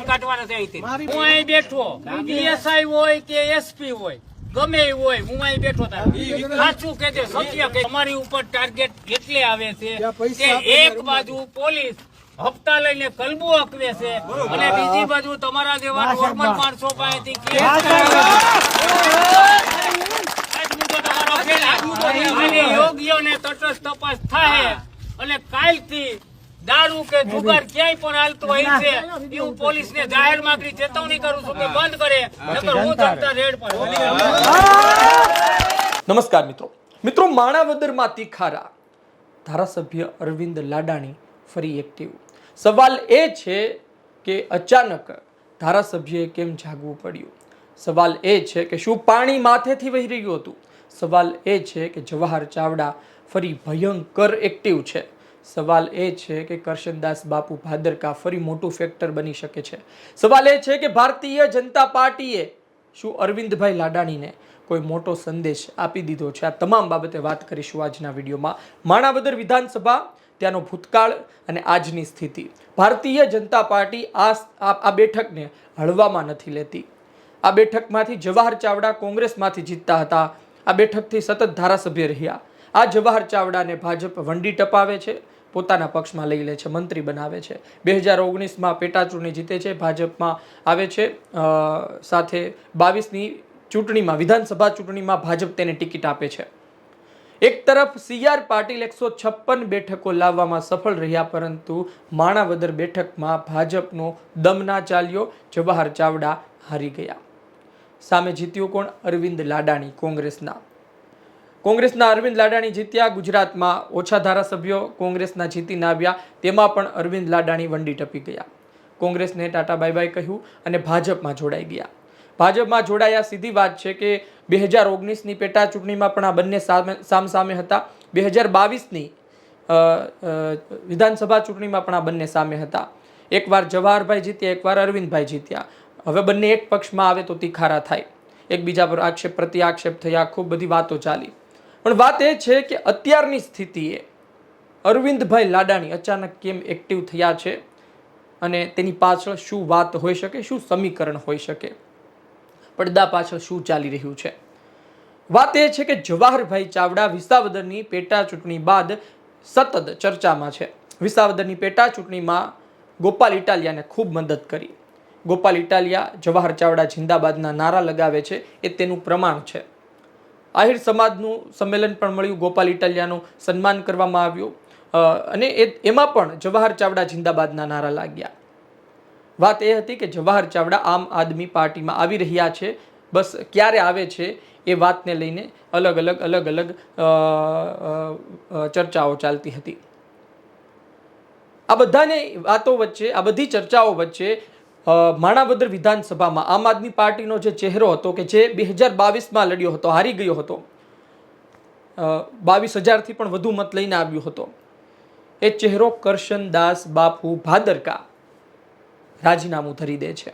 કાઢવાના છે અહીંથી. હું અહીં બેઠો, પીએસઆઈ હોય કે એસપી હોય, ગમે એ હોય, હું અહીં બેઠો હતા. સાચું કે છે, સત્ય કે અમારી ઉપર ટાર્ગેટ એટલે આવે છે કે એક બાજુ પોલીસ હપ્તા લઈને કલબુ અકવે છે અને બીજી બાજુ તમારા જેવા નોર્મલ માણસો પાસેથી કેસ યોગ્ય અને તટસ્થ તપાસ થાય અને કાલથી દારૂ કે જુગાર ક્યાંય પણ હાલતો હોય છે એવું પોલીસને જાહેર માંગણી ચેતવણી કરું છું કે બંધ કરે, નકર હું જનતા રેડ પર. નમસ્કાર મિત્રો, માણાવદરમાં તીખારા ધારાસભ્ય અરવિંદ લાડાણી ફરી એક્ટિવ. સવાલ એ છે કે અચાનક ધારાસભ્યએ કેમ જાગવું પડ્યું? સવાલ એ છે કે શું પાણી માથેથી વહી રહ્યું હતું? સવાલ એ છે કે જવાહર ચાવડા ફરી ભયંકર એક્ટિવ છે. સવાલ એ છે કે કરશનદાસ બાપુ ભાદરકા ફરી મોટું ફેક્ટર બની શકે છે. સવાલ એ છે કે ભારતીય જનતા પાર્ટીએ શું અરવિંદભાઈ લાડાણીને કોઈ મોટો સંદેશ આપી દીધો છે? આ તમામ બાબતે વાત કરીશું આજના વિડીયોમાં. માણાવદર વિધાનસભા, ત્યાંનો ભૂતકાળ અને આજની સ્થિતિ. ભારતીય જનતા પાર્ટી આ બેઠકને હળવામાં નથી લેતી. આ બેઠકમાંથી જવાહર ચાવડા કોંગ્રેસમાંથી જીતતા હતા. આ બેઠકથી સતત ધારાસભ્ય રહ્યા. આ જવાહર ચાવડાને ભાજપ વંડી ટપાવે છે, પોતાના પક્ષમાં લઈ લે છે, મંત્રી બનાવે છે. 2019માં પેટા ચૂંટણી જીતે છે, ભાજપમાં આવે છે. સાથે 22ની ચૂંટણીમાં, વિધાનસભા ચૂંટણીમાં ભાજપ તેને ટિકિટ આપે છે. એક તરફ CR પાટીલ 156 બેઠકો લાવવામાં સફળ રહ્યા, પરંતુ માણાવદર બેઠકમાં ભાજપનો દમ ના ચાલ્યો. જવાહર ચાવડા હારી ગયા. સામે જીત્યું કોણ? અરવિંદ લાડાણી, કોંગ્રેસના અરવિંદ લાડાણી જીત્યા. ગુજરાતમાં ઓછા ધારાસભ્યો કોંગ્રેસના જીતીને આવ્યા, તેમાં પણ અરવિંદ લાડાણી વંડી ટપી ગયા. કોંગ્રેસને ટાટા બાય બાય કહ્યું અને ભાજપમાં જોડાઈ ગયા. ભાજપમાં જોડાયા, સીધી વાત છે કે 2019ની પેટા ચૂંટણીમાં પણ આ બંને સામસામે હતા. 2022ની વિધાનસભા ચૂંટણીમાં પણ આ બંને સામે હતા. એકવાર જવાહરભાઈ જીત્યા, એકવાર અરવિંદભાઈ જીત્યા. હવે બંને એક પક્ષમાં આવે તો તીખારા થાય, એકબીજા પર આક્ષેપ પ્રતિ આક્ષેપ થયા, ખૂબ બધી વાતો ચાલી. પણ વાત એ છે કે અત્યારની સ્થિતિએ અરવિંદભાઈ લાડાણી અચાનક કેમ એક્ટિવ થયા છે અને તેની પાછળ શું વાત હોઈ શકે, શું સમીકરણ હોઈ શકે, પડદા પાછળ શું ચાલી રહ્યું છે? વાત એ છે કે જવાહરભાઈ ચાવડા વિસાવદરની પેટા ચૂંટણી બાદ સતત ચર્ચામાં છે. વિસાવદરની પેટા ચૂંટણીમાં ગોપાલ ઇટાલિયાને ખૂબ મદદ કરી. ગોપાલ ઇટાલિયા જવાહર ચાવડા જિંદાબાદના નારા લગાવે છે, એ તેનું પ્રમાણ છે. આહિર સમાજનું સંમેલન પણ મળ્યું, ગોપાલ ઇટાલિયાનું સન્માન કરવામાં આવ્યું અને એમાં પણ જવાહર ચાવડા જિંદાબાદના નારા લાગ્યા. વાત એ હતી કે જવાહર ચાવડા આમ આદમી પાર્ટીમાં આવી રહ્યા છે, બસ ક્યારે આવે છે એ વાતને લઈને અલગ અલગ ચર્ચાઓ ચાલતી હતી. આ બધાની વાતો વચ્ચે, આ બધી ચર્ચાઓ વચ્ચે માણાવદર વિધાનસભામાં આમ આદમી પાર્ટીનો જે ચહેરો હતો કે જે 2022માં લડ્યો હતો, હારી ગયો હતો, 22,000થી પણ વધુ મત લઈને આવ્યો હતો, એ ચહેરો કરશનદાસ બાપુ ભાદરકા રાજીનામું ધરી દે છે.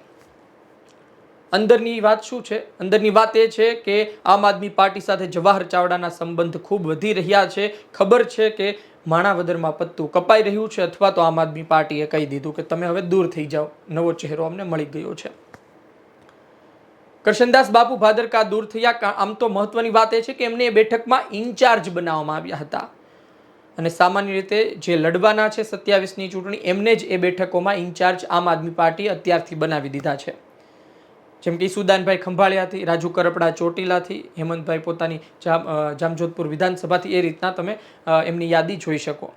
અંદરની વાત શું છે? અંદરની વાત એ છે કે આમ આદમી પાર્ટી સાથે જવાહર ચાવડાના સંબંધ ખૂબ વધી રહ્યા છે. ખબર છે કે માણાવદરમાં પત્તું કપાઈ રહ્યું છે, અથવા તો આમ આદમી પાર્ટીએ કહી દીધું કે તમે હવે દૂર થઈ જાઓ, નવો ચહેરો અમને મળી ગયો છે. કરશનદાસ બાપુ ભાદરકા દૂર થયા. આમ તો મહત્વની વાત એ છે કે એમને એ બેઠકમાં ઇન્ચાર્જ બનાવવામાં આવ્યા હતા અને સામાન્ય રીતે જે લડવાના છે 27ની ચૂંટણી, એમને જ એ બેઠકોમાં ઇન્ચાર્જ આમ આદમી પાર્ટી અત્યારથી બનાવી દીધા છે. જેમ કે ઈસુદાનભાઈ ખંભાળિયાથી, રાજુ કરપડા ચોટીલાથી, હેમંતભાઈ પોતાની જામજોધપુર વિધાનસભાથી, એ રીતના તમે એમની યાદી જોઈ શકો.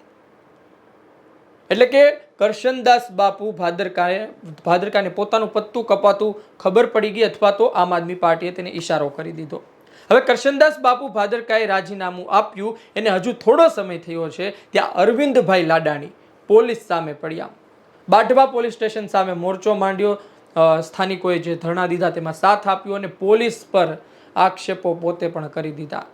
એટલે કે કરશનદાસ બાપુ ભાદરકાને પોતાનું પત્તું કપાતું ખબર પડી ગઈ, અથવા તો આમ આદમી પાર્ટીએ તેને ઈશારો કરી દીધો. હવે કરશનદાસ બાપુ ભાદરકાએ રાજીનામું આપ્યું, એને હજુ થોડો સમય થયો છે, ત્યાં અરવિંદભાઈ લાડાણી પોલીસ સામે પડ્યા. બાઢવા પોલીસ સ્ટેશન સામે મોરચો માંડ્યો. સ્થાનિકોએ જે ધરણા દીધા તેમાં સાથ આપ્યો અને પોલીસ પર આક્ષેપો પોતે પણ કરી દીધા.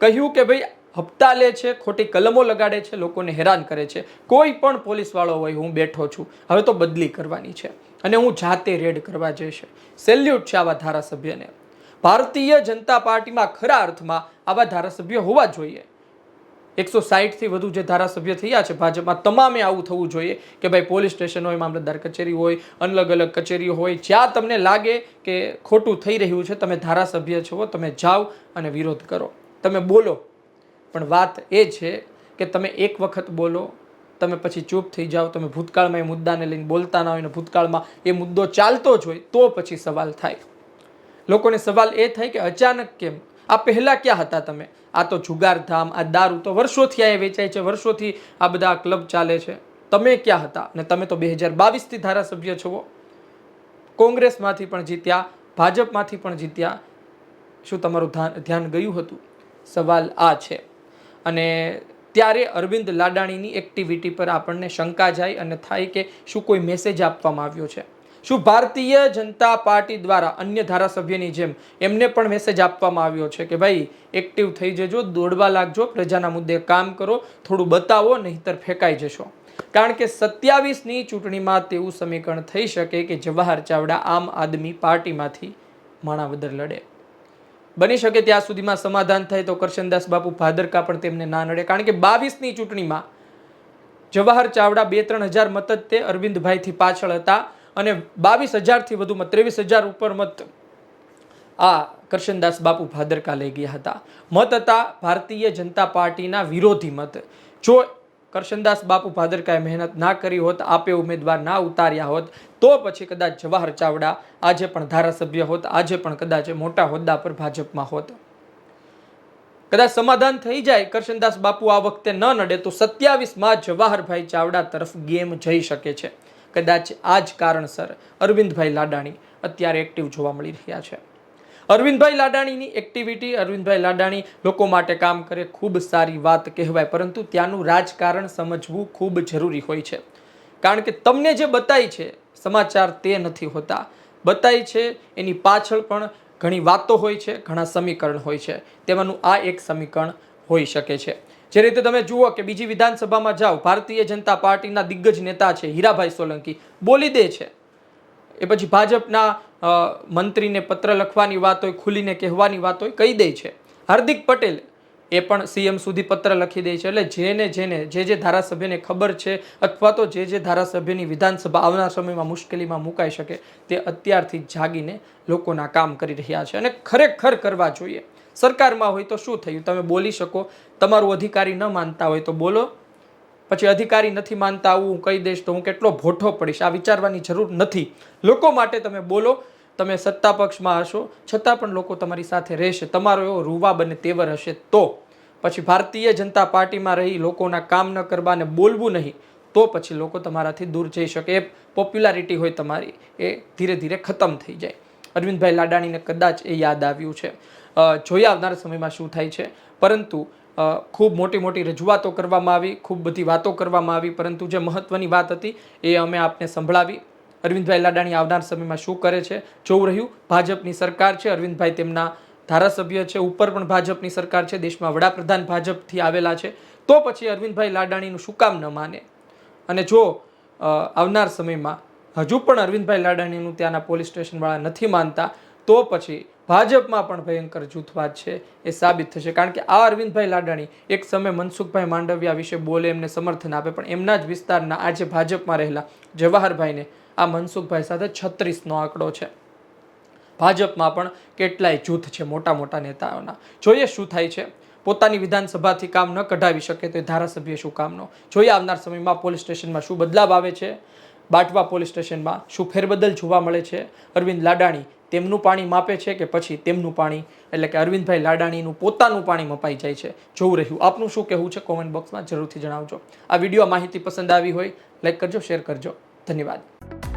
કહ્યું કે ભાઈ હપ્તા લે છે, ખોટી કલમો લગાડે છે, લોકોને હેરાન કરે છે. કોઈ પણ પોલીસવાળો હોય, હું બેઠો છું, હવે તો બદલી કરવાની છે અને હું જાતે રેડ કરવા જઈશ. સેલ્યુટ છે આવા ધારાસભ્યને. ભારતીય જનતા પાર્ટીમાં ખરા અર્થમાં આવા ધારાસભ્ય હોવા જોઈએ. 160થી વધુ જે ધારાસભ્ય થયા છે ભાજપમાં, તમામે આવું થવું જોઈએ કે ભાઈ પોલીસ સ્ટેશન હોય, મામલતદાર કચેરી હોય, અલગ અલગ કચેરીઓ હોય, જ્યાં તમને લાગે કે ખોટું થઈ રહ્યું છે, તમે ધારાસભ્ય છો, તમે જાઓ અને વિરોધ કરો, તમે બોલો. પણ વાત એ છે કે તમે એક વખત બોલો, તમે પછી ચૂપ થઈ જાઓ, તમે ભૂતકાળમાં એ મુદ્દાને લઈને બોલતા ના હોય ને ભૂતકાળમાં એ મુદ્દો ચાલતો જ હોય તો પછી સવાલ થાય. લોકોને સવાલ એ થાય કે અચાનક કેમ, આ પહેલા ક્યાં હતા તમે? આ તો જુગારધામ, આ દારૂ તો વર્ષોથી આ વેચાય છે, વર્ષોથી આ બધા ક્લબ ચાલે છે, તમે ક્યાં હતા? અને તમે તો 2022થી ધારાસભ્ય છો, કોંગ્રેસમાંથી પણ જીત્યા, ભાજપમાંથી પણ જીત્યા. શું તમારું ધ્યાન ગયું હતું? સવાલ આ છે. અને ત્યારે અરવિંદ લાડાણીની એક્ટિવિટી પર આપણને શંકા જાય અને થાય કે શું કોઈ મેસેજ આપવામાં આવ્યો છે? શું ભારતીય જનતા પાર્ટી દ્વારા અન્ય ધારાસભ્યની જેમ એમને પણ મેસેજ આપવામાં આવ્યો છે કે ભાઈ એક્ટિવ થઈ જજો, દોડવા લાગજો, પ્રજાના મુદ્દે કામ કરો, થોડું બતાવો, નહીંતર ફેંકાઈ જશો? કારણ કે 27ની ચૂંટણીમાં તેવું સમીકરણ થઈ શકે કે જવાહર ચાવડા આમ આદમી પાર્ટીમાંથી માણાવદર લડે. બની શકે ત્યાં સુધીમાં સમાધાન થાય તો કરશનદાસ બાપુ ભાદરકા પણ તેમને ના નડે. કારણ કે 22ની ચૂંટણીમાં જવાહર ચાવડા 2-3 હજાર મત જ તે અરવિંદભાઈથી પાછળ હતા અને 22,000થી વધુ મત, 23,000 ઉપર મત આ કરશનદાસ બાપુ ભાદરકા લઈ ગયા હતા. મત હતા ભારતીય જનતા પાર્ટીના વિરોધી મત. જો કરશનદાસ બાપુ ભાદરકાએ મહેનત ના કરી હોત, આપે ઉમેદવાર ના ઉતાર્યા હોત, તો પછી કદાચ જવાહર ચાવડા આજે પણ ધારાસભ્ય હોત, આજે પણ કદાચ મોટા હોદ્દા પર ભાજપમાં હોત. કદાચ સમાધાન થઈ જાય, કરશનદાસ બાપુ આ વખતે ન નડે, તો 27માં જવાહરભાઈ ચાવડા તરફ ગેમ જઈ શકે છે. કદાચ આ જ કારણસર અરવિંદભાઈ લાડાણી અત્યારે એક્ટિવ જોવા મળી રહ્યા છે. અરવિંદભાઈ લાડાણીની એક્ટિવિટી, અરવિંદભાઈ લાડાણી લોકો માટે કામ કરે, ખૂબ સારી વાત કહેવાય, પરંતુ ત્યાંનું રાજકારણ સમજવું ખૂબ જરૂરી હોય છે. કારણ કે તમને જે બતાય છે સમાચાર તે નથી હોતા. બતાય છે એની પાછળ પણ ઘણી વાતો હોય છે, ઘણા સમીકરણ હોય છે. તેમાંનું આ એક સમીકરણ હોઈ શકે છે. જે રીતે તમે જુઓ કે બીજી વિધાનસભામાં જાઓ, ભારતીય જનતા પાર્ટીના દિગ્ગજ નેતા છે હીરાભાઈ સોલંકી, બોલી દે છે. એ પછી ભાજપના મંત્રીને પત્ર લખવાની વાત હોય, ખુલીને કહેવાની વાત હોય, કહી દે છે. હાર્દિક પટેલ એ પણ સીએમ સુધી પત્ર લખી દે છે. એટલે જે ધારાસભ્યને ખબર છે અથવા તો જે ધારાસભ્યની વિધાનસભા આવનાર સમયમાં મુશ્કેલીમાં મુકાઈ શકે, તે અત્યારથી જાગીને લોકોના કામ કરી રહ્યા છે. અને ખરેખર કરવા જોઈએ. સરકારમાં હોય તો શું થયું? તમે બોલી શકો, તમારું અધિકારી ન માનતા હોય તો બોલો. પછી અધિકારી નથી માનતા આવું હું કહી દઈશ તો હું કેટલો ભોઠો પડીશ, આ વિચારવાની જરૂર નથી. લોકો માટે તમે બોલો. તમે સત્તા પક્ષમાં હશો છતાં પણ લોકો તમારી સાથે રહેશે. તમારો એવો રૂવાબ અને તેવર હશે તો. પછી ભારતીય જનતા પાર્ટીમાં રહી લોકોના કામ ન કરવા અને બોલવું નહીં, તો પછી લોકો તમારાથી દૂર જઈ શકે. એ પોપ્યુલારિટી હોય તમારી, એ ધીરે ધીરે ખતમ થઈ જાય. અરવિંદભાઈ લાડાણીને કદાચ એ યાદ આવ્યું છે. જોઈ આવનાર સમયમાં શું થાય છે. પરંતુ ખૂબ મોટી રજૂઆતો કરવામાં આવી, ખૂબ બધી વાતો કરવામાં આવી, પરંતુ જે મહત્વની વાત હતી એ અમે આપને સંભળાવી. અરવિંદભાઈ લાડાણી આવનાર સમયમાં શું કરે છે જોવું રહ્યું. ભાજપની સરકાર છે, અરવિંદભાઈ તેમના ધારાસભ્ય છે, ઉપર પણ ભાજપની સરકાર છે, દેશમાં વડાપ્રધાન ભાજપથી આવેલા છે, તો પછી અરવિંદભાઈ લાડાણીનું શું કામ ન માને? અને જો આવનાર સમયમાં હજુ પણ અરવિંદભાઈ લાડાણીનું ત્યાંના પોલીસ સ્ટેશનવાળા નથી માનતા, તો પછી ભાજપમાં પણ ભયંકર જૂથવાદ છે એ સાબિત થશે. કારણ કે આ અરવિંદભાઈ લાડાણી એક સમય મનસુખભાઈ માંડવિયા વિશે બોલે, એમને સમર્થન આપે, પણ એમના જ વિસ્તારના આજે ભાજપમાં રહેલા જવાહરભાઈને આ મનસુખભાઈ સાથે 36નો આંકડો છે. ભાજપમાં પણ કેટલાય જૂથ છે મોટા નેતાઓના. જોઈએ શું થાય છે. પોતાની વિધાનસભાથી કામ ન કઢાવી શકે તો એ ધારાસભ્ય શું કામનો? જોઈએ આવનાર સમયમાં પોલીસ સ્ટેશનમાં શું બદલાવ આવે છે. બાટવા પોલીસ સ્ટેશનમાં શું ફેરબદલ જોવા મળે છે. અરવિંદ લાડાણી તેમનું પાણી માપે છે કે પછી તેમનું પાણી, એટલે કે અરવિંદભાઈ લાડાણીનું પોતાનું પાણી મપાઈ જાય છે. જોવું રહ્યું. આપનું શું કહેવું છે કોમેન્ટ બોક્સમાં જરૂરથી જણાવજો. આ વિડીયો માહિતી પસંદ આવી હોય લાઈક કરજો, શેર કરજો. ધન્યવાદ.